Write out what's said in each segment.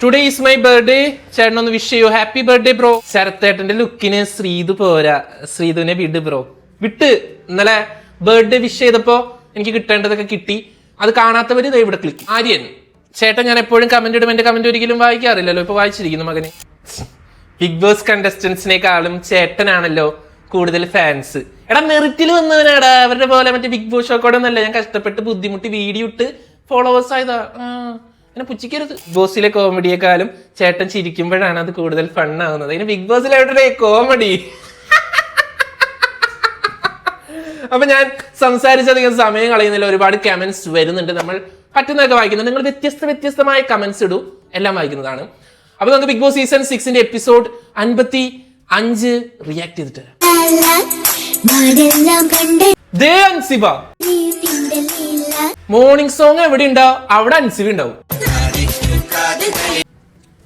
Today is my birthday. ചേട്ടനൊന്ന് wish ചെയ്യൂ. Happy birthday bro. ശരത്തേട്ടന്റെ ലുക്കിന് ശ്രീതു പോരാ. ശ്രീതുവിനെ വിട് ബ്രോ. വിട്ട്. ഇന്നലെ ബർത്ത്ഡേ വിഷ് ചെയ്തപ്പോ എനിക്ക് കിട്ടേണ്ടതൊക്കെ കിട്ടി. അത് കാണാത്തവര് ദേ ഇവിടെ ക്ലിക്ക്. ആര്യൻ ചേട്ടൻ, ഞാൻ എപ്പോഴും കമന്റ് ഇടും, എന്റെ കമന്റ് ഒരിക്കലും വായിക്കാറില്ലല്ലോ. ഇപ്പൊ വായിച്ചിരിക്കുന്നു മകനെ. ബിഗ് ബോസ് കണ്ടസ്റ്റന്റ്സിനേക്കാളും ചേട്ടനാണല്ലോ കൂടുതൽ ഫാൻസ്. എടാ മെറിറ്റിൽ വന്നവനാടാ. അവരുടെ പോലെ മറ്റേ ബിഗ് ബോസ് ഷോക്കോടെ ഒന്നല്ല. ഞാൻ കഷ്ടപ്പെട്ട് ബുദ്ധിമുട്ടി വീഡിയോ ഇട്ട് ഫോളോവേഴ്സ് ആയതാ. എന്നെ പുച്ഛിക്കരുത്. ബിഗ് ബോസിലെ കോമഡിയെക്കാളും ചേട്ടൻ ചിരിക്കുമ്പോഴാണ് അത് കൂടുതൽ ഫണ്ണാവുന്നത്. അതിന് ബിഗ് ബോസിൽ എവിടെ കോമഡി? അപ്പൊ ഞാൻ സംസാരിച്ചധികം സമയം കളയുന്നില്ല. ഒരുപാട് കമന്റ്സ് വരുന്നുണ്ട്. നമ്മൾ പറ്റുന്നതൊക്കെ വായിക്കുന്നുണ്ട്. നിങ്ങൾ വ്യത്യസ്തമായ കമന്റ്സ് ഇടൂ, എല്ലാം വായിക്കുന്നതാണ്. അപ്പൊ നമുക്ക് Bigg Boss season 6 episode 55 react ചെയ്തിട്ട് അൻസിബ. മോർണിംഗ് സോങ് എവിടെ ഉണ്ടാവും അവിടെ അൻസിബ ഉണ്ടാവും.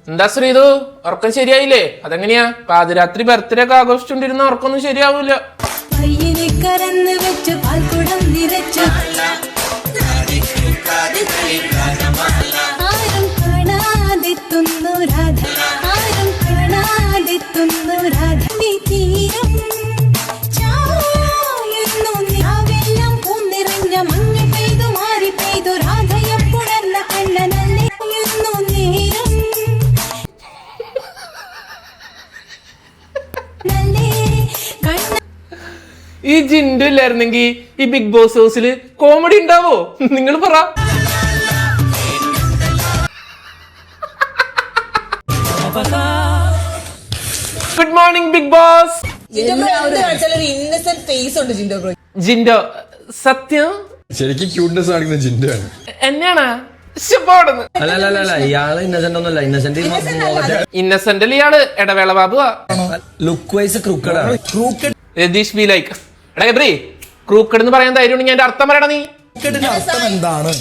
എന്താ ശ്രീതു, ഉറക്കം ശരിയായില്ലേ? അതെങ്ങനെയാ? പാതിരാത്രി ബർത്ത്ഡേ ഒക്കെ ആഘോഷിച്ചോണ്ടിരുന്ന ഉറക്കൊന്നും ശരിയാവൂല. ഈ ജിൻഡു ഇല്ലായിരുന്നെങ്കിൽ ഈ ബിഗ് ബോസ് ഹൗസിൽ കോമഡി ഉണ്ടാവോ? നിങ്ങൾ പറ. Good morning Bigg Boss. Jinto സത്യം ശരിക്കും ക്യൂട്ട്നെസ് കാണിക്കുന്ന ജിൻഡോ ആണ്. എന്നെയാണാ? ഇന്നസെന്റ് ഇയാള് ഇടവേള ബാബുവാ. Look wise crooked. Ratheesh B like. എടാ ഗബ്രി, ക്രൂക്കഡ് എന്ന് പറയാൻ ധൈര്യം ഉണ്ടെങ്കിൽ എന്റെ അർത്ഥം പറയണ നീ. അർത്ഥം എന്താണ്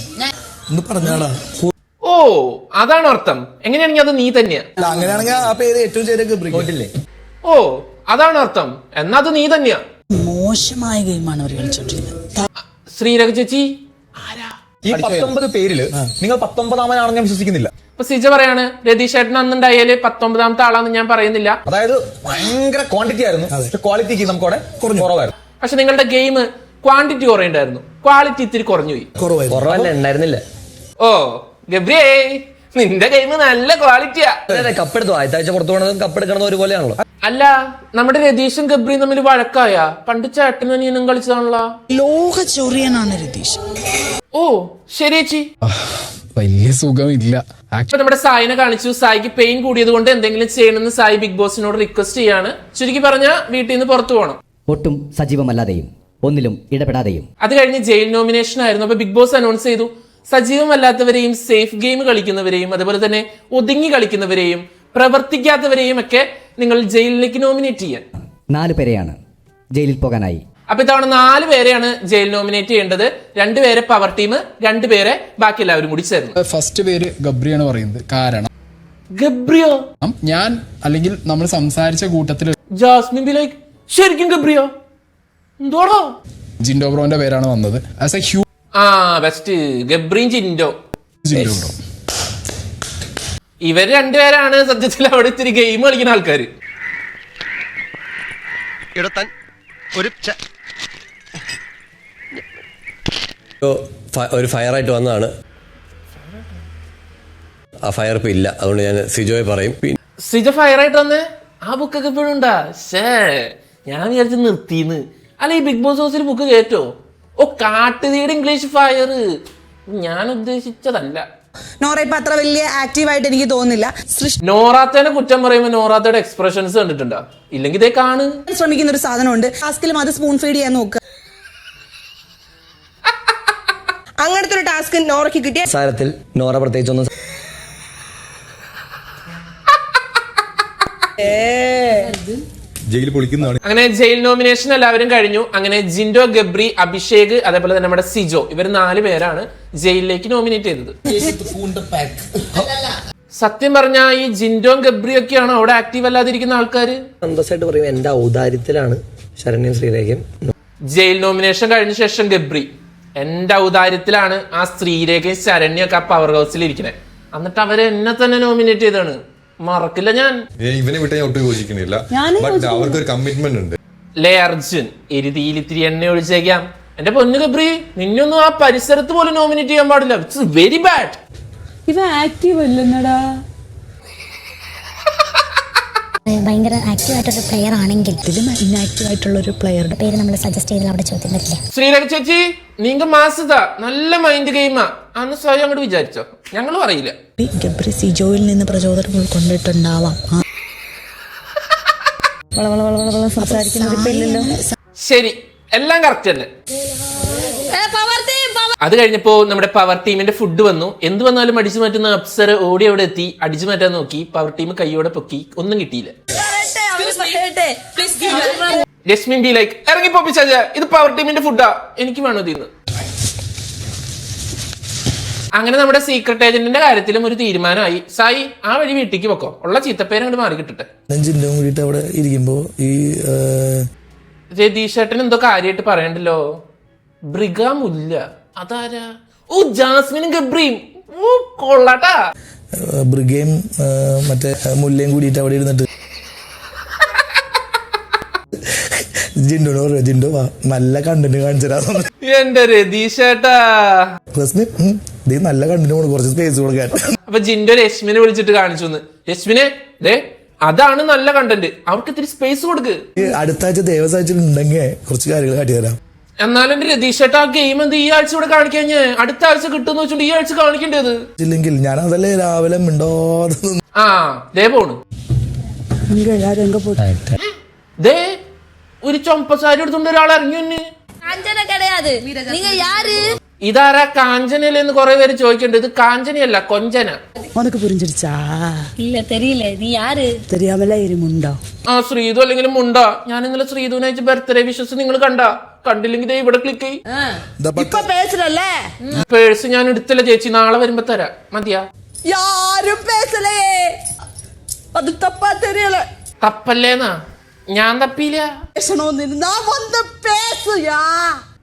പറഞ്ഞാടാ? ഓ അതാണ് അർത്ഥം. എങ്ങനെയാണെങ്കിൽ അത് നീ തന്നെയാ. അങ്ങനെയാണെങ്കിൽ ആ പേര് ഏറ്റവും ചെറിയ. ഓ അതാണ് അർത്ഥം. എന്നാ അത് നീ തന്നെയാ. മോശമായ ഗെയിമാണ് അവർ കളിച്ചോണ്ടിരുന്നത്. ശ്രീരഖ ചേച്ചി ആരാ? ഈ 19 പേരില് നിങ്ങൾ 19ാമനാണെന്ന് ഞാൻ വിശ്വസിക്കുന്നില്ല. ഇപ്പൊ സിജ പറയാണ് രതീഷ് ചേട്ടൻ അന്നുണ്ടായാല് 19ാമത്തെ ആളാന്ന് ഞാൻ പറയുന്നില്ല. അതായത് ഭയങ്കര ക്വാണ്ടിറ്റി ആയിരുന്നു, ക്വാളിറ്റിക്ക് നമുക്ക് അവിടെ കുറവായിരുന്നു. പക്ഷെ നിങ്ങളുടെ ഗെയിം ക്വാണ്ടിറ്റി കുറയുണ്ടായിരുന്നു, ക്വാളിറ്റി ഇത്തിരി കുറഞ്ഞു പോയി. കുറവല്ല. ഓ ഗബ്രിയേ, നിന്റെ ഗെയിം നല്ല ക്വാളിറ്റിയാ. കപ്പെടുത്തു ആഴ്ച പുറത്തു പോകണതും കപ്പെടുക്കണതും ഒരുപോലെയാണല്ലോ. അല്ല, നമ്മുടെ രതീഷും ഗബ്രിയും തമ്മിൽ വഴക്കായ? പണ്ട് ചേട്ടനും അനിയനും കളിച്ചതാണല്ലോ. ലോക ചൊറിയനാണ് രതീഷ്. ഓ ശരി ചേച്ചി. വലിയ സുഖമില്ല. ഇപ്പൊ നമ്മുടെ സായിനെ കാണിച്ചു. സായിക്ക് പെയിൻ കൂടിയത് കൊണ്ട് എന്തെങ്കിലും ചെയ്യണമെന്ന് സായി ബിഗ് ബോസിനോട് റിക്വസ്റ്റ് ചെയ്യാണ്. ചുരുക്കി പറഞ്ഞ വീട്ടിൽ നിന്ന് പുറത്തു പോകണം. ഒട്ടും സജീവമല്ലാതെയും ഒന്നിലും ഇടപെടാതെയും. അത് കഴിഞ്ഞ് ജയിൽ നോമിനേഷൻ ആയിരുന്നു. അപ്പൊ ബിഗ് ബോസ് അനൗൺസ് ചെയ്തു സജീവമല്ലാത്തവരെയും സേഫ് ഗെയിം കളിക്കുന്നവരെയും അതുപോലെ തന്നെ ഒതുങ്ങി കളിക്കുന്നവരെയും പ്രവർത്തിക്കാത്തവരെയും ഒക്കെ നിങ്ങൾ ജയിലിലേക്ക് നോമിനേറ്റ് ചെയ്യാൻ. 4 പേരെയാണ് ജയിലിൽ പോകാനായി. അപ്പൊ ഇത്തവണ 4 പേരെയാണ് ജയിൽ നോമിനേറ്റ് ചെയ്യേണ്ടത്. 2 പേരെ പവർ ടീം, 2 പേരെ ബാക്കി എല്ലാവരും കൂടി ചേർന്നു. ഫസ്റ്റ് പേര് ഗബ്രിയാണ് പറയുന്നത്. കാരണം ഗബ്രിയോ? ഞാൻ അല്ലെങ്കിൽ നമ്മൾ സംസാരിച്ച കൂട്ടത്തിൽ ജാസ്മിൻ ബി ലൈക്ക് ശരിക്കും ഗബ്രിയോ? എന്തോടോ? ജിൻഡോ ബ്രോന്റെ പേരാണ് വന്നത്. ആസ് എ ബെസ്റ്റ് ഗബ്രിയും ജിൻഡോ. ജിൻഡോ ബ്രോ. ഇവർ 2 പേരാണ് സത്യത്തിൽ അവിടെ ഇത്തിരി ഗെയിം കളിക്കുന്ന ആൾക്കാര്. ഒരു ഫയറായിട്ട് വന്നതാണ്. ആ ഫയർ ഇപ്പൊ ഇല്ല, അതുകൊണ്ട് ഞാൻ സിജോയെ പറയും. സിജോ ഫയറായിട്ട് വന്നേ? ആ ബുക്കൊക്കെ ഇപ്പോഴും ഉണ്ടാ? ഞാൻ വിചാരിച്ച് നിർത്തിന്ന്. അല്ല, ഈ ബിഗ് ബോസ് ഹൗസിൽ ബുക്ക് കേറ്റോ? ഓ കാട്ടുതീയുടെ ഇംഗ്ലീഷ് ഫയർ. ഞാൻ ഉദ്ദേശിച്ചതല്ല. നോറ ഇപ്പൊ അത്ര വലിയ ആക്റ്റീവായിട്ട് എനിക്ക് തോന്നുന്നില്ല. നോറാത്തേനെ കുറ്റം പറയുമ്പോ നോറാത്തയുടെ എക്സ്പ്രഷൻസ് കണ്ടിട്ടുണ്ടോ? ഇല്ലെങ്കിൽ ഇതേ കാണു. ശ്രമിക്കുന്ന ഒരു സാധനമുണ്ട്. ടാസ്കിലും അത് സ്പൂൺ ഫീഡ് ചെയ്യാൻ നോക്കുക. അങ്ങനത്തെ ഒരു ടാസ്ക് നോറയ്ക്ക് കിട്ടിയ സാരത്തിൽ നോറ പ്രത്യേകിച്ചൊന്നും ജയിൽ പൊളിക്കുന്നതാണ്. അങ്ങനെ ജയിൽ നോമിനേഷൻ എല്ലാവരും കഴിഞ്ഞു. അങ്ങനെ ജിൻഡോ, ഗബ്രി, അഭിഷേക് അതേപോലെ തന്നെ നമ്മുടെ സിജോ, ഇവർ 4 പേരാണ് ജയിലിലേക്ക് നോമിനേറ്റ് ചെയ്തത്. സത്യം പറഞ്ഞ ഈ ജിൻഡോയും ഗബ്രിയും ഒക്കെയാണ് അവിടെ ആക്റ്റീവ് അല്ലാതിരിക്കുന്ന ആൾക്കാര്. സന്തോഷമായിട്ട് പറയും എന്റെ ഔദാര്യത്തിലാണ് ശരണ്യം ശ്രീരേഖയും. ജയിൽ നോമിനേഷൻ കഴിഞ്ഞ ശേഷം ഗബ്രി, എന്റെ ഔദാര്യത്തിലാണ് ആ ശ്രീരേഖയും ശരണ്യൊക്കെ ആ പവർ ഹൗസിൽ ഇരിക്കുന്നത്. എന്നിട്ട് അവരെ എന്നെ തന്നെ നോമിനേറ്റ് ചെയ്താണ്. മറക്കില്ല ഞാൻ. ഇവനെ വിട്ട് ഞാൻ ഒട്ടും യോജിക്കുന്നില്ല. ബട്ട് അവർക്കൊരു കമ്മിറ്റ്മെന്റ് ഉണ്ട്. ലേ അർജുൻ, എരുതിയിൽ ഇത്തിരി എണ്ണ ഒഴിച്ചേക്കാം. എന്റെ പൊന്നു ഗബ്രി, നിന്നൊന്നും ആ പരിസരത്ത് പോലും നോമിനേറ്റ് ചെയ്യാൻ പാടില്ല. It's very bad. ഇവ ആക്റ്റീവ് അല്ലെന്നടാ. ഭയങ്കര ആക്റ്റീവ് ആയിട്ടൊരു പ്ലെയർ ആണെങ്കിൽ ഇതിലും ഇന്നാക്റ്റീവ് ആയിട്ടുള്ള ഒരു പ്ലെയറുടെ പേര് നമ്മൾ സജസ്റ്റ് ചെയ്താൽ അവിടെ ചോദ്യം വരില്ലേ? ശ്രീരേഖ ചേച്ചി, നീങ്ക മാസതാ നല്ല മൈൻഡ് ഗെയിമാ അന്ന് സ്വയം അങ്ങോട്ട് വിചാരിച്ചോ, ഞങ്ങളും അറിയില്ല. ഗബ്രി സിജോയിൽ നിന്ന് പ്രചോദനം ഉൾക്കൊണ്ടിട്ടുണ്ടാവാം. ശരി, എല്ലാം കറക്റ്റ് തന്നെ. അത് കഴിഞ്ഞപ്പോ നമ്മുടെ പവർ ടീമിന്റെ ഫുഡ് വന്നു. എന്ത് വന്നാലും അടിച്ചു മാറ്റുന്ന അപ്സര ഓടി അവിടെ എത്തി അടിച്ചു മാറ്റാൻ നോക്കി. പവർ ടീം കൈയോടെ പൊക്കി, ഒന്നും കിട്ടിയില്ല. രശ്മി ബി ലൈക്ക്, ഇറങ്ങി പോപ്പിച്ചാ, ഇത് പവർ ടീമിന്റെ ഫുഡാ, എനിക്ക് വേണോ ഇതിന്ന്. അങ്ങനെ നമ്മുടെ സീക്രട്ട് ഏജന്റിന്റെ കാര്യത്തിലും ഒരു തീരുമാനമായി. സായി, ആ വഴി വീട്ടിലേക്ക് വെക്കോ, ഉള്ള ചീത്തപ്പേര് അങ്ങോട്ട് മാറി കിട്ടട്ടെ. അവിടെ ഇരിക്കുമ്പോ ഈ രതീഷേട്ടൻ എന്തോ കാര്യമായിട്ട് പറയണ്ടല്ലോ. ബ്രിഗാമുല്ല, അതാരാ? ഓ, ജാസ്മിനും ഗബ്രിയും. ഓ, കൊള്ളാട്ടാ. ബ്രിഗയും മറ്റേ മുല്ലയും കൂടിയിട്ട് അവിടെ ഇരുന്നിട്ട് ജിൻഡോ നല്ല കണ്ടന്റ് കാണിച്ചാ. എന്റെ രതീഷേട്ടാ, നല്ല കണ്ടന്റ് കുറച്ച് സ്പേസ് കൊടുക്കാൻ. അപ്പൊ ജിൻഡോ രശ്മിനെ വിളിച്ചിട്ട് കാണിച്ചു. രശ്മിനെ, ദേ അതാണ് നല്ല കണ്ടന്റ്, അവർക്ക് ഇത്തിരി സ്പേസ് കൊടുക്ക്. അടുത്ത ആഴ്ച ദേവസാഴ്ചയിലുണ്ടെങ്കിൽ കുറച്ച് കാര്യങ്ങൾ കാട്ടിത്തരാം. എന്നാലും എന്റെ രതീഷേട്ടാ, ആ ഗെയിം എന്ത് ഈ ആഴ്ച കൂടെ കാണിക്കാൻ, അടുത്ത ആഴ്ച കിട്ടുമെന്ന് വെച്ചോണ്ട് ഈ ആഴ്ച കാണിക്കേണ്ടത് ഇല്ലെങ്കിൽ ഞാൻ അതല്ലേ രാവിലെ മിണ്ടോന്ന്. ആ ദേ പോണ്. ദേ ഒരു ചൊമ്പസാരി എടുത്തോണ്ട് ഒരാൾ ഇറങ്ങി വന്ന്. ഇതാരാ കാഞ്ചനയിലെന്ന് കുറെ പേര് ചോദിക്കണ്ട്. ഇത് കാഞ്ചനയല്ല, കൊഞ്ചന. ഉനക്ക് പുരിഞ്ചിരിച്ചാ? ഇല്ല, തെരിയില്ല. നീ ആര്? തെരിയാമല്ല ഇരുമുണ്ടോ? ആ, ശ്രീതു അല്ലെങ്കിൽ മുണ്ട. ഞാൻ ഇന്നലെ ശ്രീതുവിനെ അയച്ച ബർത്ത്ഡേ വിഷസ് നിങ്ങൾ കണ്ടില്ലെങ്കിൽ ദേ ഇവിടെ ക്ലിക്ക് ചെയ്യ്. പേഴ്സ് ഞാൻ എടുത്തില്ല ചേച്ചി, നാളെ വരുമ്പോ തരാം. മതിയാ? അത് തപ്പാ തെരിയല. തപ്പല്ലേന്നാ? ഞാൻ തപ്പിയില്ല.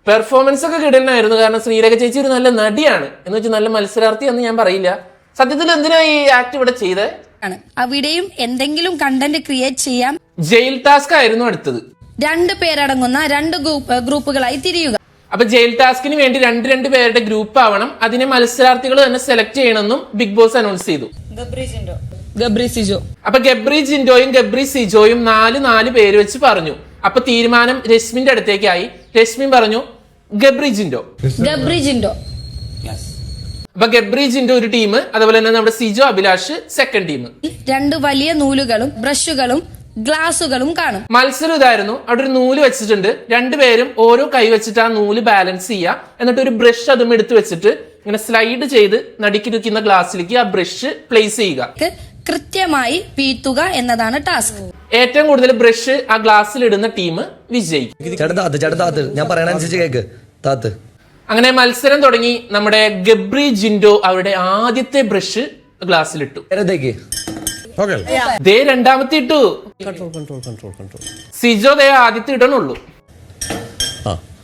പെർഫോമൻസ് ഒക്കെ കിടന്നായിരുന്നു. കാരണം ശ്രീരേഖ ചേച്ചി ഒരു നല്ല നടിയാണ്, എന്ന് വെച്ചാൽ നല്ല മത്സരാർത്ഥി എന്ന് ഞാൻ പറയില്ല. സത്യത്തിൽ എന്തിനാ ഈ ആക്ട് ഇവിടെ ചെയ്തേ? അവിടെയും എന്തെങ്കിലും കണ്ടന്റ് ക്രിയേറ്റ് ചെയ്യാം. ജയിൽ ടാസ്ക് ആയിരുന്നു അടുത്തത്. 2 പേരടങ്ങുന്ന 2 ഗ്രൂപ്പുകളായി തിരിയുക. അപ്പൊ ജയിൽ ടാസ്കിന് വേണ്ടി 2 പേരുടെ ഗ്രൂപ്പ് ആവണം. അതിനെ മത്സരാർത്ഥികൾ തന്നെ സെലക്ട് ചെയ്യണമെന്നും ബിഗ് ബോസ് അനൗൺസ് ചെയ്തു. ഗബ്രി സിജോ. അപ്പൊ ഗബ്രി ജിൻഡോയും ഗബ്രി സിജോയും 4 പേര് വെച്ച് പറഞ്ഞു. അപ്പൊ തീരുമാനം രശ്മിന്റെ അടുത്തേക്കായി. രശ്മി പറഞ്ഞു ഗബ്രി ജിൻഡോ. അപ്പൊ ഗബ്രി ജിൻഡോ ഒരു ടീം, അതുപോലെ തന്നെ നമ്മുടെ സിജോ അഭിലാഷ് സെക്കൻഡ് ടീം. 2 വലിയ നൂലുകളും ബ്രഷുകളും ഗ്ലാസുകളും കാണും. മത്സരം ഇതായിരുന്നു. അവിടെ ഒരു നൂല് വെച്ചിട്ടുണ്ട്. 2 പേരും ഓരോ കൈ വെച്ചിട്ട് ആ നൂല് ബാലൻസ് ചെയ്യുക. എന്നിട്ട് ഒരു ബ്രഷ് അതും എടുത്ത് വെച്ചിട്ട് ഇങ്ങനെ സ്ലൈഡ് ചെയ്ത് നടുക്കിരിക്കുന്ന ഗ്ലാസ്സിലേക്ക് ആ ബ്രഷ് പ്ലേസ് ചെയ്യുക. കൃത്യമായി പീത്തുക എന്നതാണ് ടാസ്ക്. ഏറ്റവും കൂടുതൽ ബ്രഷ് ആ ഗ്ലാസ്സിൽ ഇടുന്ന ടീം വിജയിക്കും. ചേട്ടൻ ഞാൻ പറയണനുസരിച്ച് കേക്ക് താത്ത്. അങ്ങനെ മത്സരം തുടങ്ങി. നമ്മുടെ ഗബ്രി ജിൻഡോ അവരുടെ ആദ്യത്തെ ബ്രഷ് ഗ്ലാസ്സിലിട്ടു. ദേ രണ്ടാമത്തെ ഇട്ടു. സിജോ ദേ ആദ്യത്തെ ഇടണുള്ളൂ.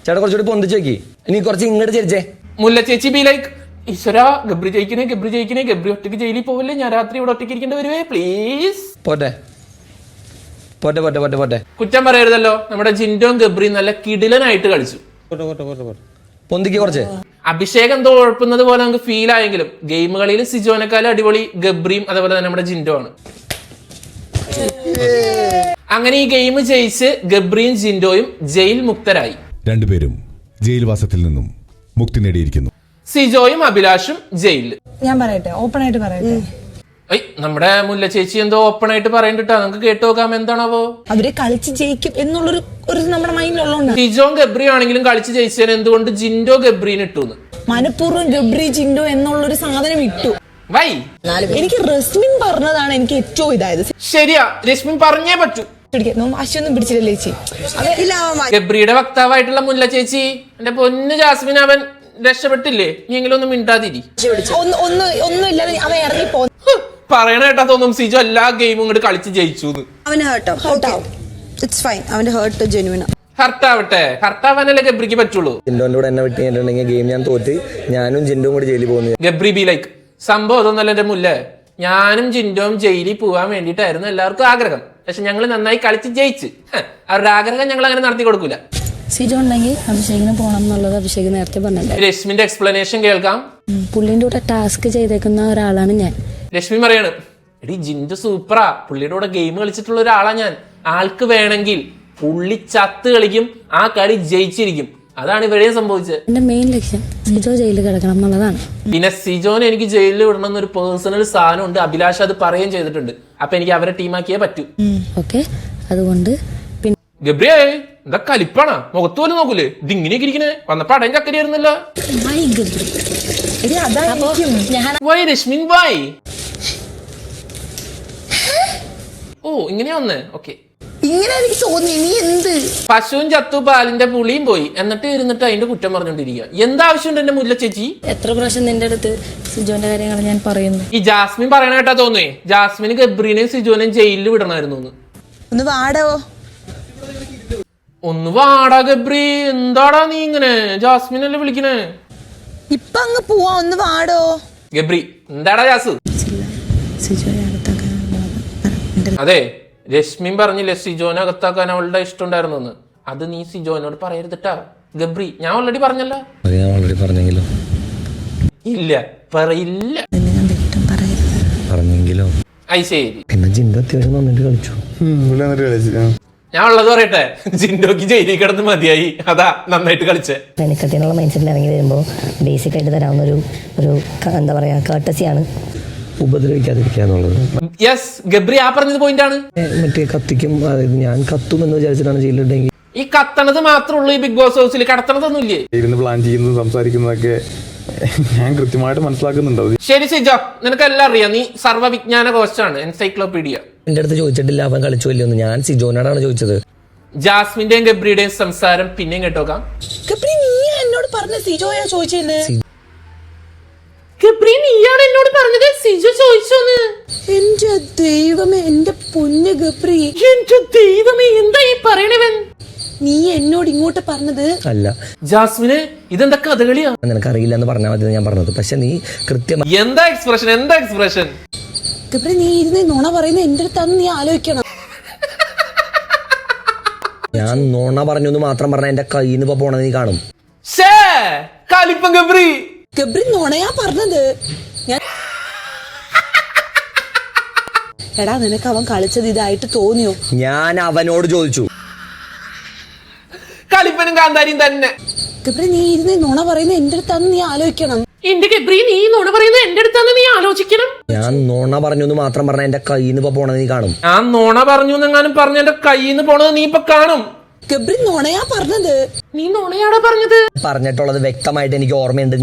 ചേട്ടാ കുറച്ചുകൂടി പൊന്തിച്ച് വെക്കി, ഇനി കുറച്ച് ഇങ്ങോട്ട് ചരിച്ചേ. മുല്ല ചേച്ചി ബി ലൈക്ക്, ഈശ്വര ഗബ്രി ജയിക്കണേ, ഗബ്രി ഒറ്റയ്ക്ക് ജയിലിൽ പോവില്ലേ, ഞാൻ രാത്രി ഇവിടെ ഒറ്റയ്ക്ക് ഇരിക്കേണ്ടി വരുവേ, പ്ലീസ്. പോട്ടെ. കുറ്റം പറയരുതല്ലോ. നമ്മുടെ ജിൻഡോയും ഗബ്രിയും നല്ല കിടിലനായിട്ട് കളിച്ചു. പൊന്തിക്ക് കുറച്ച്. അഭിഷേക് എന്തോ ഉഴപ്പുന്നത് പോലെ നമുക്ക് ഫീൽ ആയെങ്കിലും ഗെയിം കളിയിൽ സിജോനെക്കാളും അടിപൊളി ഗബ്രിയും അതുപോലെ തന്നെ നമ്മുടെ ജിൻഡോ ആണ്. അങ്ങനെ ഈ ഗെയിം ജയിച്ച് ഗബ്രിയും ജിൻഡോയും ജയിൽ മുക്തരായി. 2 പേരും ജയിൽവാസത്തിൽ നിന്നും മുക്തി നേടിയിരിക്കുന്നു. സിജോയും അഭിലാഷും ജയിലില്. ഞാൻ പറയട്ടെ, ഓപ്പൺ ആയിട്ട് പറയട്ടെ. നമ്മുടെ മുല്ല ചേച്ചി എന്തോ ഓപ്പൺ ആയിട്ട് പറയണ്ടിട്ടാ, നമുക്ക് കേട്ടു നോക്കാം എന്താണാവോ. അവര് കളിച്ച് ജയിക്കും എന്നുള്ളൊരു നമ്മുടെ മൈൻഡിലുള്ളതുകൊണ്ട് സിജോ ഗബ്രി ആണെങ്കിലും കളിച്ച് ജയിച്ചതിന് എന്തുകൊണ്ട് ജിൻഡോ ഗബ്രീന് ഇട്ടു? മനഃപൂർവ്വം ഗബ്രി ജിൻഡോ എന്നുള്ളൊരു സാധനം ഇട്ടു. വൈ? എനിക്ക് റസ്മിൻ പറഞ്ഞതാണ് എനിക്ക് ഏറ്റവും ഇതായത്. ശരിയാ, രശ്മിൻ പറഞ്ഞേ പറ്റൂ. അശ്വൊന്നും പിടിച്ചില്ല ചേച്ചി. ഗബ്രിയുടെ വക്താവായിട്ടുള്ള മുല്ല ചേച്ചി, എന്റെ പൊന്ന് ജാസ്മിൻ, അവൻ രക്ഷപ്പെട്ടില്ലേ? നീ എങ്കിലും ഒന്നും മിണ്ടാതിരി. ഒന്നുമില്ലാതെ അവൻ ഇറങ്ങിപ്പോ പറയണ കേട്ടാ തോന്നും സിജോ എല്ലാ ഗെയിമും ഇങ്ങോട്ട് കളിച്ച് ജയിച്ചു. അവന് ഹേർട്ടാവും. It's fine. അവന്റെ ഹേർട്ട് ജെന്യുവൻ. ഹർട്ടാവട്ടെ, ഹർട്ടാവാനല്ലേ ഗബ്രിക്ക് പറ്റുള്ളൂ. ജിൻഡോന്റെ കൂടെ എന്നെ വിട്ട് കഴിഞ്ഞിട്ടുണ്ടെങ്കിൽ ഗെയിം ഞാൻ തോറ്റ് ഞാനും ജിൻഡോയും കൂടി ജയിലിൽ പോകുന്നു. ഗബ്രി ബി ലൈക്ക്, സംഭവം അതൊന്നല്ല എന്റെ മുല്ല. ഞാനും ജിൻഡോയും ജയിലിൽ പോകാൻ വേണ്ടിയിട്ടായിരുന്നു എല്ലാവർക്കും ആഗ്രഹം. പക്ഷെ ഞങ്ങൾ നന്നായി കളിച്ച് ജയിച്ച് അവരുടെ ആഗ്രഹം ഞങ്ങൾ അങ്ങനെ നടത്തി കൊടുക്കൂല. സിജോ ഉണ്ടെങ്കിൽ അഭിഷേകിന് പോകണം എന്നുള്ളത് അഭിഷേക് നേരത്തെ പറഞ്ഞിട്ടുണ്ട്. രശ്മിന്റെ എക്സ്പ്ലനേഷൻ കേൾക്കാം. പുള്ളിന്റെ കൂടെ ടാസ്ക് ചെയ്തേക്കുന്ന ഒരാളാണ് ഞാൻ. രശ്മി പറയാണ്, എടി ജിൻഡു സൂപ്പറാ, പുള്ളിയുടെ കൂടെ ഗെയിം കളിച്ചിട്ടുള്ള ഒരാളാ ഞാൻ. ആൾക്ക് വേണമെങ്കിൽ പുള്ളി ചത്ത് കളിക്കും, ആ കളി ജയിച്ചിരിക്കും. അതാണ് ഇവിടെയും സംഭവിച്ചത്. എന്റെ മെയിൻ ലക്ഷ്യം സിജോ ജയിലിൽ കിടക്കണം എന്നുള്ളതാണ്. പിന്നെ സിജോനെ എനിക്ക് ജയിലിൽ വിടണം എന്നൊരു പേഴ്സണൽ സാധനം ഉണ്ട്. അഭിലാഷ് അത് പറയുകയും ചെയ്തിട്ടുണ്ട്. അപ്പൊ എനിക്ക് അവരെ ടീമാക്കിയേ പറ്റൂ. ഓക്കെ, അതുകൊണ്ട് ഗബ്രിയേ എന്താ കലിപ്പാണാ? മുഖത്ത് പോലും നോക്കൂലേ? ഇത് ഇങ്ങനെയൊക്കെ ഇരിക്കണേ. വന്നപ്പോ അടയും ചക്കരിയായിരുന്നല്ലോ. Y Rashmin Y? ഓ ഇങ്ങനെയാ വന്നേ. ഓക്കെ, ഇങ്ങനെ എനിക്ക് തോന്നി. നീ എന്ത് പശുവും ചത്തു പാലിന്റെ പുളിയും പോയി എന്നിട്ട് ഇരുന്നിട്ട് അതിന്റെ കുറ്റം പറഞ്ഞോണ്ടിരിക്കുക. എന്താവശ്യമുണ്ട് എന്റെ മുല്ല ചേച്ചി? എത്ര പ്രാവശ്യം നിന്റെ അടുത്ത് സിജോന്റെ കാര്യങ്ങൾ ഞാൻ പറയുന്നു. ഈ ജാസ്മിൻ പറയണ കേട്ടാ തോന്നുവേ, ജാസ്മിന് ഗബ്രീനെയും സിജോനെയും ജയിലിൽ വിടണമായിരുന്നു. ഒന്ന് വാടോ. ഒന്ന് വാടാ ഗബ്രി. എന്താടാ നീ ഇങ്ങനെ? ജാസ്മിനല്ലേ വിളിക്കണേ. ഇപ്പൊ അങ്ങ് പോവാ. ഒന്ന് വാടോ ഗബ്രി. എന്താടാ ജാസു? സിജോയെ അകത്താക്കാൻ അതെ, രശ്മിൻ പറഞ്ഞില്ലേ സിജോനെ അകത്താക്കാൻ അവളുടെ ഇഷ്ടം ഉണ്ടായിരുന്നു എന്ന്. അത് നീ സിജോനോട് പറയരുതിട്ടാ ഗബ്രി. ഞാൻ ഓൾറെഡി പറഞ്ഞല്ലോ. ഞാൻ ഓൾറെഡി പറഞ്ഞെങ്കിലോ? ഇല്ല, പറയില്ല. പറഞ്ഞെങ്കിലോ? ഐ ശരി. പിന്നെ ജിൻഡോ അത്യാവശ്യം നന്നായിട്ട് കളിച്ചു. ഞാൻ ഉള്ളത് പറയട്ടെ, ജിൻഡോക്ക് ജയിലിൽ കിടന്ന് മതിയായി. അതാ നന്നായിട്ട് കളിച്ചേ. എനിക്കത്തിനുള്ള മൈൻഡ് സെറ്റിൽ ഇറങ്ങി വരുമ്പോൾ ബേസിക് ആയിട്ട് തരാവുന്ന ഒരു എന്താ പറയാ കർട്ടസിയാണ് ഉപദ്രവിക്കാതിരിക്കുക എന്നുള്ളത്. യെസ്, ഗബ്രി ആ പറഞ്ഞത് പോയിന്റ് ആണ്. മറ്റേ കത്തിക്കും, അതായത് ഞാൻ കത്തുമെന്ന് വിചാരിച്ചിട്ടാണ് ജയിലിലുണ്ടെങ്കിൽ. ഈ കത്തണത് മാത്രമേ ഉള്ളൂ ഈ ബിഗ് ബോസ് ഹൗസിൽ. കടത്തണതൊന്നുമില്ലേ? ഇരുന്ന് പ്ലാൻ ചെയ്യുന്നതും സംസാരിക്കുന്നതൊക്കെ ഞാൻ കൃത്യമായിട്ട് മനസ്സിലാക്കുന്നുണ്ടോ? ശരി സിജോ, നിനക്ക് എല്ലാം അറിയാം. നീ സർവ്വവിജ്ഞാന കോച്ചാണ്, എൻസൈക്ലോപീഡിയ. എന്റെ അടുത്ത് ചോദിച്ചിട്ടില്ല അവൻ കളിച്ചു ഇല്ലയൊന്നും. ഞാൻ സിജോനോടാണ് ചോദിച്ചത്. ജാസ്മിന്റെയും ഗബ്രിയുടെയും സംസാരം പിന്നെയും കേട്ടോക്കാം. ഗബ്രി, നീ എന്നോട് പറഞ്ഞ സിജോയാ ചോദിച്ചേന്ന്. ഗബ്രി, നീയാണ് എന്നോട് പറഞ്ഞത് സിജോ ചോദിച്ചോന്ന്. എന്റെ ദൈവമേ, എന്റെ പൊന്ന് ഗബ്രി, എന്റെ ദൈവമേ, എന്താ ഈ പറയണവൻ? നീ എന്നോട് ഇങ്ങോട്ട് പറഞ്ഞത് അല്ല ജാസ്മിന്, ഇതെന്താ കഥകളിയാ? നിനക്കറിയില്ല എന്ന് പറഞ്ഞാൽ മതി ഞാൻ പറഞ്ഞത്. പക്ഷെ നീ കൃത്യമായി എന്താ എക്സ്പ്രഷൻ? എന്താ എക്സ്പ്രഷൻ? ഗബ്രി, നീ ഇരുന്ന് നുണ പറയുന്ന എന്റെ അടുത്താന്ന് നീ ആലോചിക്കണം. ഞാൻ നോണ പറഞ്ഞു എന്ന് മാത്രം പറഞ്ഞ എന്റെ കയ്യിൽ നിന്ന് ഇപ്പൊ പോണത് നീ കാണും. കാലിപ്പം ഗബ്രി. ഗബ്രി, നുണയാ പറഞ്ഞത് ഞാൻ. എടാ, നിനക്ക് അവൻ കളിച്ചത് ഇതായിട്ട് തോന്നിയോ? ഞാൻ അവനോട് ചോദിച്ചു. കാലിപ്പനും കാന്താരിയും തന്നെ. ഗബ്രി, നീ ഇരുന്ന് നുണ പറയുന്ന എന്റെ അടുത്താന്ന് നീ ആലോചിക്കണം. എന്റെ ഗബ്രി, നീ നുണ പറയുന്നത് എന്റെ അടുത്താന്ന് നീ ആലോചിക്കണം. ഞാൻ നോണ പറഞ്ഞു എന്ന് മാത്രം പറഞ്ഞ എന്റെ കയ്യിൽ നിന്ന് ഇപ്പൊ പോണത് നീ കാണും. ഞാൻ നുണ പറഞ്ഞു എന്നെങ്ങാനും പറഞ്ഞ എന്റെ കയ്യിൽ നിന്ന് പോണത് നീ ഇപ്പൊ കാണും. ഗബ്രി, നുണയാ പറഞ്ഞത്. നീ നുണയാടാ പറഞ്ഞത്. പറഞ്ഞിട്ടുള്ളത് വ്യക്തമായിട്ട് എനിക്ക് ഓർമ്മയുണ്ട്.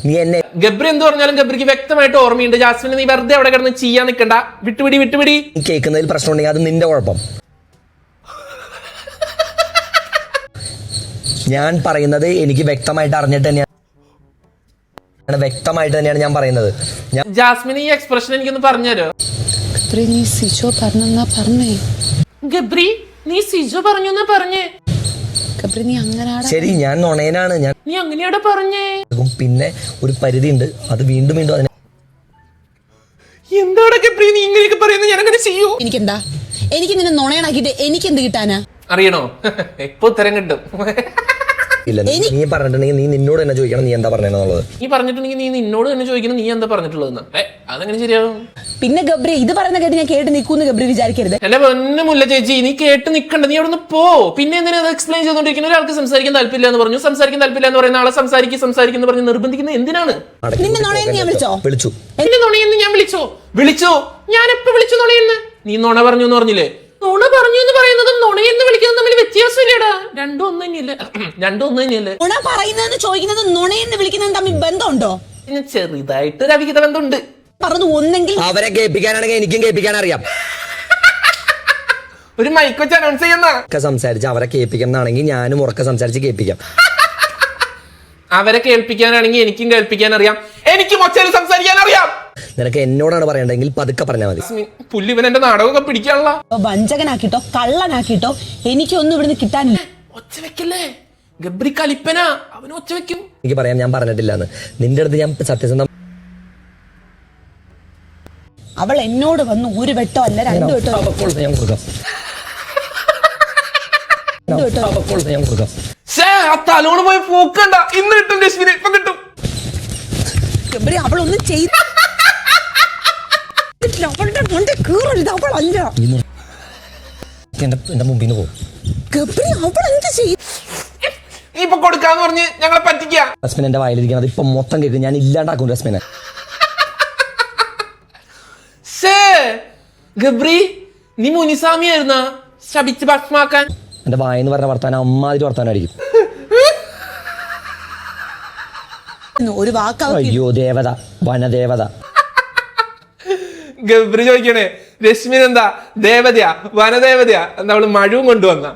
നീ എന്നെ ഗബ്രി എന്ത് പറഞ്ഞാലും ഗബ്രിക്ക് വ്യക്തമായിട്ട് ഓർമ്മയുണ്ട്. ജാസ്മിന് നീ വെറുതെ അവിടെ കിടന്ന് ചെയ്യാൻ നിൽക്കണ്ട. വിട്ടുപിടി. നീ കേൾക്കുന്നതിൽ പ്രശ്നമുണ്ടെങ്കിൽ അത് നിന്റെ കുഴപ്പം. ഞാൻ പറയുന്നത് എനിക്ക് വ്യക്തമായിട്ട് അറിഞ്ഞിട്ട് തന്നെയാണ് ഞാൻ പറയുന്നത്. ജാസ്മിന് ഈ എക്സ്പ്രഷൻ എനിക്കൊന്ന് പറഞ്ഞുതരോ? ഗബ്രി, നീ സിജോ പറഞ്ഞെന്നാ പറഞ്ഞേ. ഗബ്രി, നീ സിജോ പറഞ്ഞു എന്നാ പറഞ്ഞേ. ഗബ്രി, നീ അങ്ങനെ ശരി, ഞാൻ നുണയനാണ്. നീ അങ്ങനെയാടെ പറഞ്ഞേ. പിന്നെ ഒരു പരിധി ഉണ്ട്, അത് വീണ്ടും അതിനെ. എന്താണ് ഗബ്രി നീ ഇങ്ങനെയൊക്കെ പറയുന്നത്? ഞാൻ അങ്ങനെ ചെയ്യൂ? എനിക്കെന്താ? എനിക്ക് നിന്നെ നുണയനാക്കിട്ട് എനിക്ക് എന്ത് കിട്ടാനാ? അറിയണോ? ഇപ്പൊ ഉത്തരം കിട്ടും. ഇല്ല, നീ പറഞ്ഞിട്ടുണ്ടെങ്കിൽ നീ നിന്നോട് തന്നെ ചോദിക്കണം നീ എന്താ പറഞ്ഞെന്നുള്ളത്. നീ പറഞ്ഞിട്ടുണ്ടെങ്കിൽ നീ നിന്നോട് തന്നെ ചോദിക്കണം നീ എന്താ പറഞ്ഞിട്ടുള്ളതെന്ന്. അതെങ്ങനെ ശരിയാവും? പിന്നെ ഗബ്രി, ഇത് പറയുന്ന കേട്ട് ഞാൻ കേട്ട് നിൽക്കൂന്ന് ഗബ്രി വിചാരിക്കരുത്. എന്റെ പൊന്നു മുല്ല ചേച്ചി, നീ കേട്ട് നിക്കണ്ട. നീ അവിടെ നിന്ന് പോ. പിന്നെ എന്തിനാ അത് എക്സ്പ്ലെയിൻ ചെയ്തോണ്ടിരിക്കുന്ന? ഒരാൾക്ക് സംസാരിക്കാൻ താല്പര്യമില്ല എന്ന് പറഞ്ഞു. സംസാരിക്കാൻ താല്പര്യമില്ല എന്ന് പറയുന്ന ആളെ സംസാരിക്കുന്നു പറഞ്ഞ് നിർബന്ധിക്കുന്നത് എന്തിനാണ്? നിന്നെ നുണയെന്ന് ഞാൻ വിളിച്ചു. എന്റെ നുണയെന്ന് ഞാൻ വിളിച്ചോ? ഞാൻ എപ്പോ വിളിച്ചു നുണയെന്ന്? നീ നുണ പറഞ്ഞു എന്ന് പറഞ്ഞില്ലേ? നുണ പറഞ്ഞു എന്ന് പറയുന്നതും നുണയെന്ന് വിളിക്കുന്നതും തമ്മിൽ വ്യത്യാസമില്ലടാ. രണ്ടും ഒന്ന് തന്നെയല്ലേ? നുണ പറയുന്നതെന്ന് ചോദിക്കുന്നതും നുണയെന്ന് വിളിക്കുന്നതും തമ്മിൽ ബന്ധമുണ്ടോ? ചെറുതായിട്ട് ഒരു അവിഹിത ബന്ധമുണ്ട്. പറഞ്ഞു ഒന്നെങ്കിൽ അവരെ കേൾപ്പിക്കാനാണെങ്കിൽ എനിക്കും കേൾപ്പിക്കാൻ അറിയാം. ഒരു മൈക്ക് വെച്ച് അനൗൺസ് ചെയ്യുന്ന സംസാരിച്ച് അവരെ കേൾപ്പിക്കുന്നതാണെങ്കിൽ ഞാനും ഉറക്കെ സംസാരിച്ച് കേൾപ്പിക്കാം. അവരെ കേൾപ്പിക്കാനാണെങ്കിൽ എനിക്കും കേൾപ്പിക്കാൻ അറിയാം. എനിക്കും ഒച്ചയിൽ സംസാരിക്കാൻ അറിയാം. നിനക്ക് എന്നോടാണ് പറയണ്ടെങ്കിൽ പതുക്കെ പറഞ്ഞാൽ മതി. പുല്ലിവൻ എന്റെ നാടകമൊക്കെ പിടിക്കാനുള്ള വഞ്ചകനാക്കിട്ടോ കള്ളനാക്കിട്ടോ എനിക്കൊന്നും ഇവിടുന്ന് കിട്ടാനില്ല. ഒച്ച വെക്കല്ലേ ഗബ്രി, കലിപ്പനാ. അവന് ഒച്ച വെക്കും. എനിക്ക് പറയാം ഞാൻ പറഞ്ഞിട്ടില്ല എന്ന്. നിന്റെ അടുത്ത് ഞാൻ സത്യസന്ധം അവൾ എന്നോട് വന്ന് ഒരു വെട്ടോ അല്ല 2 വെട്ടോ ഞാൻ കൊടുക്കാം ഞാൻ കൊടുക്കാം ആ തലോണ് പോയി പോക്കണ്ട. ഇന്ന് കിട്ടും രശ്മിന്, ഇപ്പൊ കിട്ടും. ഗബ്രി അവളൊന്നും ചെയ്തില്ല. അവളുടെ മുന്നിൽ കീറരുത്. അവളല്ല എന്റെ മുമ്പിൽ നിന്ന് പോകും. ഗബ്രി അവൾ എന്ത് ചെയ്യും? നീ ഇപ്പൊ കൊടുക്കാന്ന് പറഞ്ഞ് ഞങ്ങളെ പറ്റിക്കാം. റസ്മിൻ എന്റെ വായിലിരിക്കുന്നത് ഇപ്പൊ മൊത്തം കേൾക്കും. ഞാൻ ഇല്ലാണ്ടാക്കും റസ്മിനെ. ഗബ്രി നീ മുനിസ്വാമി ആയിരുന്ന ശപിച്ച് ഭക്ഷമാക്കാൻ? എന്റെ വായെന്ന് പറഞ്ഞ വർത്താനം അമ്മാതിരി വർത്താനായിരിക്കും. ഒരു വാക്ക് അയ്യോ ദേവത, വനദേവത. ഗബ്രി ചോദിക്കണേ രശ്മിൻ എന്താ ദേവതയാ വനദേവതയാ? എന്താ അവള് മഴവും കൊണ്ടുവന്ന?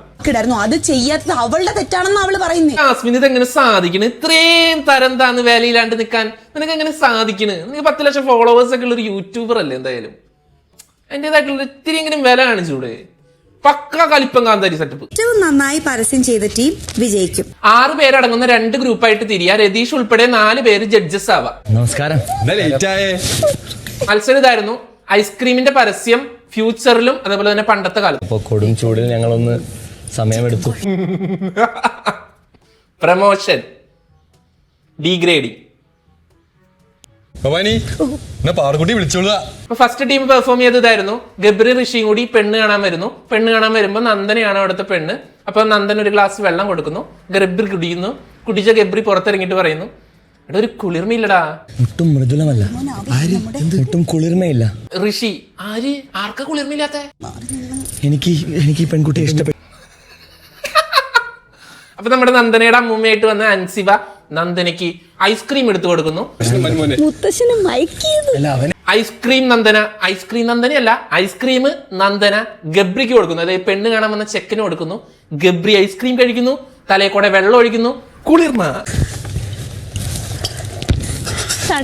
അത് ചെയ്യാത്തത് അവളുടെ തെറ്റാണെന്ന് അവള് പറയുന്നേ. ജാസ്മിൻ ഇതെങ്ങനെ സാധിക്കണ്? ഇത്രയും തരം താന്ന് വേലയിലാണ്ട് നിൽക്കാൻ നിനക്ക് എങ്ങനെ സാധിക്കണ്? നിനക്ക് 10 ലക്ഷം ഫോളോവേഴ്സ് ഒക്കെ ഉള്ള ഒരു യൂട്യൂബർ അല്ലേ? എന്തായാലും അതിൻ്റെതായിട്ടുള്ള ഇത്തിരിയെങ്കിലും വില കാണിച്ചൂടെ? പക്ക കലിപ്പം കാന്താരി സെറ്റപ്പ്. ഏറ്റവും നന്നായി പരസ്യം ചെയ്ത ടീം വിജയിക്കും. 6 പേരടങ്ങുന്ന 2 ഗ്രൂപ്പായിട്ട് തിരിയാ. രതീഷ് ഉൾപ്പെടെ 4 പേര് ജഡ്ജസ് ആവാം. നമസ്കാരം. മത്സരം ഇതായിരുന്നു. ഐസ്ക്രീമിന്റെ പരസ്യം ഫ്യൂച്ചറിലും അതേപോലെ തന്നെ പണ്ടത്തെ കാലത്ത്. അപ്പൊ കൊടും ചൂടിൽ ഞങ്ങളൊന്ന് സമയമെടുത്തു. Promotion, degrading. First team perform ചെയ്തതായിരുന്നു. ഗബ്രി ഋഷിയും കൂടി പെണ്ണ് കാണാൻ വരുന്നു. പെണ്ണ് കാണാൻ വരുമ്പോ നന്ദനയാണ് അവിടുത്തെ പെണ്ണ്. അപ്പൊ നന്ദൻ ഒരു ഗ്ലാസ് വെള്ളം കൊടുക്കുന്നു. ഗബ്രി കുടിക്കുന്നു. കുടിച്ച ഗബ്രി പുറത്തിറങ്ങിട്ട് പറയുന്നു, എടാ ഒരു കുളിർമയില്ലടാ. ഒട്ടും മൃദുലമല്ല, ഒട്ടും കുളിർമയില്ല. ഋഷി ആർക്കാ കുളിർമയില്ലാത്ത? എനിക്ക് ഈ പെൺകുട്ടിയെ ഇഷ്ടപ്പെട്ടു. അപ്പൊ നമ്മുടെ നന്ദനയുടെ അമ്മൂമ്മയായിട്ട് വന്ന അൻസിബ നന്ദനയ്ക്ക് ഐസ്ക്രീം എടുത്തു കൊടുക്കുന്നു. ഐസ്ക്രീം നന്ദനയല്ല, ഐസ്ക്രീം നന്ദന ഗബ്രിക്ക് കൊടുക്കുന്നു. അതായത് പെണ്ണ് കാണാൻ വന്ന ചെക്കന് കൊടുക്കുന്നു. ഗബ്രി ഐസ്ക്രീം കഴിക്കുന്നു. തലയിൽ കൂടെ വെള്ളം ഒഴിക്കുന്നു. കുളിർമ.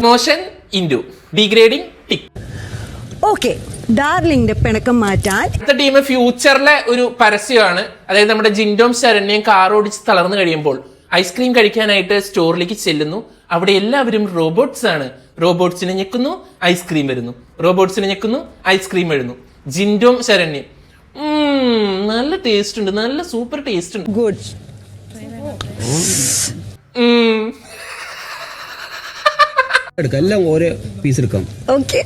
മോഷൻ ഇൻഡു ഡീഗ്രേഡിംഗ് ടിക്. ഓക്കെ, ഡാർലിംഗിന്റെ പിണക്കം മാറ്റാൻ അടുത്ത ടീം ഫ്യൂച്ചറിലെ ഒരു പരസ്യമാണ്. അതായത് നമ്മുടെ ജിൻഡോം ശരണ്യം കാർ ഓടിച്ച് തളർന്നു കഴിയുമ്പോൾ ഐസ്ക്രീം കഴിക്കാനായിട്ട് സ്റ്റോറിലേക്ക് ചെല്ലുന്നു. അവിടെ എല്ലാവരും റോബോട്ട്സ് ആണ്. റോബോട്ട്സിനെ ഞെക്കുന്നു, ഐസ്ക്രീം വരുന്നു. റോബോട്ട്സിനെ ഞെക്കുന്നു, ഐസ്ക്രീം വരുന്നു. ജിൻഡോം ശരണ്യം നല്ല ടേസ്റ്റ് ഉണ്ട്, നല്ല സൂപ്പർ ടേസ്റ്റ് ഉണ്ട്. ഗുഡ്. എല്ലാം ഓരോ പീസ് എടുക്കാം. Okay.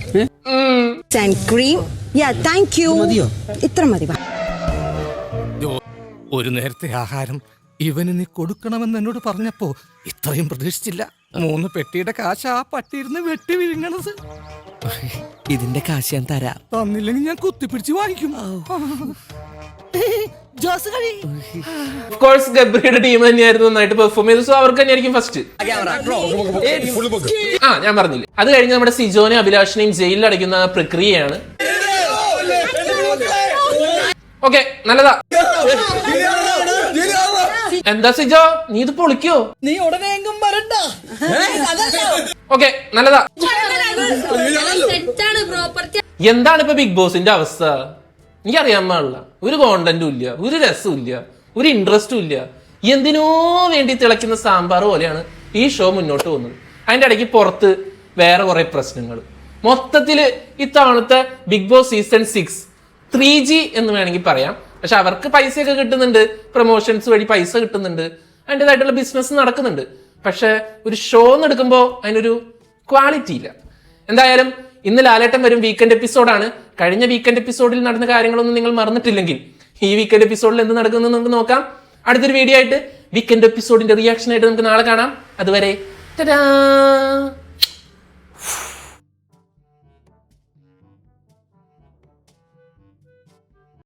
Cream. Yeah, thank you. ഇത്ര മതി. ഒരു നേരത്തെ ആഹാരം ഇവന് നീ കൊടുക്കണമെന്ന് എന്നോട് പറഞ്ഞപ്പോ ഇത്രയും പ്രതീക്ഷിച്ചില്ല. 3 പെട്ടിയുടെ കാശ് ആ പട്ടിയിരുന്ന് വെട്ടി വിഴുങ്ങണത്. ഇതിന്റെ കാശ് ഞാൻ തരാം. തന്നില്ലെങ്കിൽ ഞാൻ കുത്തിപ്പിടിച്ച് വാങ്ങിക്കും. ഗബ്രിയുടെ ടീം തന്നെയായിരുന്നു നന്നായിട്ട് പെർഫോം ചെയ്തു. സോ അവർക്ക് തന്നെയായിരിക്കും ഫസ്റ്റ്. ഞാൻ പറഞ്ഞില്ല. അത് കഴിഞ്ഞ് നമ്മുടെ സിജോനെ അഭിലാഷിനെയും ജയിലിൽ അടയ്ക്കുന്ന പ്രക്രിയയാണ്. ഓക്കെ, നല്ലതാ. എന്താ സിജോ, നീ ഇത് പൊളിക്കോ? നീ ഉടനെ എങ്കും വരണ്ട. ഓക്കെ, നല്ലതാ. എന്താണ് ഇപ്പൊ ബിഗ് ബോസിന്റെ അവസ്ഥ? എനിക്കറിയാൻ പാടില്ല. ഒരു കോണ്ടന്റും ഇല്ല, ഒരു രസവും ഇല്ല, ഒരു ഇൻട്രസ്റ്റും ഇല്ല. എന്തിനോ വേണ്ടി തിളയ്ക്കുന്ന സാമ്പാർ പോലെയാണ് ഈ ഷോ മുന്നോട്ട് പോകുന്നത്. അതിന്റെ ഇടയ്ക്ക് പുറത്ത് വേറെ കുറെ പ്രശ്നങ്ങൾ. മൊത്തത്തില് ഇത്തവണത്തെ ബിഗ് ബോസ് സീസൺ 6 3G എന്ന് വേണമെങ്കിൽ പറയാം. പക്ഷെ അവർക്ക് പൈസയൊക്കെ കിട്ടുന്നുണ്ട്, പ്രൊമോഷൻസ് വഴി പൈസ കിട്ടുന്നുണ്ട്, അതിൻ്റെതായിട്ടുള്ള ബിസിനസ് നടക്കുന്നുണ്ട്. പക്ഷെ ഒരു ഷോ എടുക്കുമ്പോൾ അതിനൊരു ക്വാളിറ്റി ഇല്ല. എന്തായാലും ഇന്ന് ലാലേട്ടൻ വരും. വീക്കെൻഡ് എപ്പിസോഡാണ്. കഴിഞ്ഞ വീക്കെൻഡ് എപ്പിസോഡിൽ നടന്ന കാര്യങ്ങളൊന്നും നിങ്ങൾ മറന്നിട്ടില്ലെങ്കിൽ ഈ വീക്കെൻഡ് എപ്പിസോഡിൽ എന്ത് നടക്കുന്നത് നമുക്ക് നോക്കാം. അടുത്തൊരു വീഡിയോ ആയിട്ട് വീക്കെൻഡ് എപ്പിസോഡിന്റെ റിയാക്ഷൻ ആയിട്ട് നമുക്ക് നാളെ കാണാം. അതുവരെ ടാ.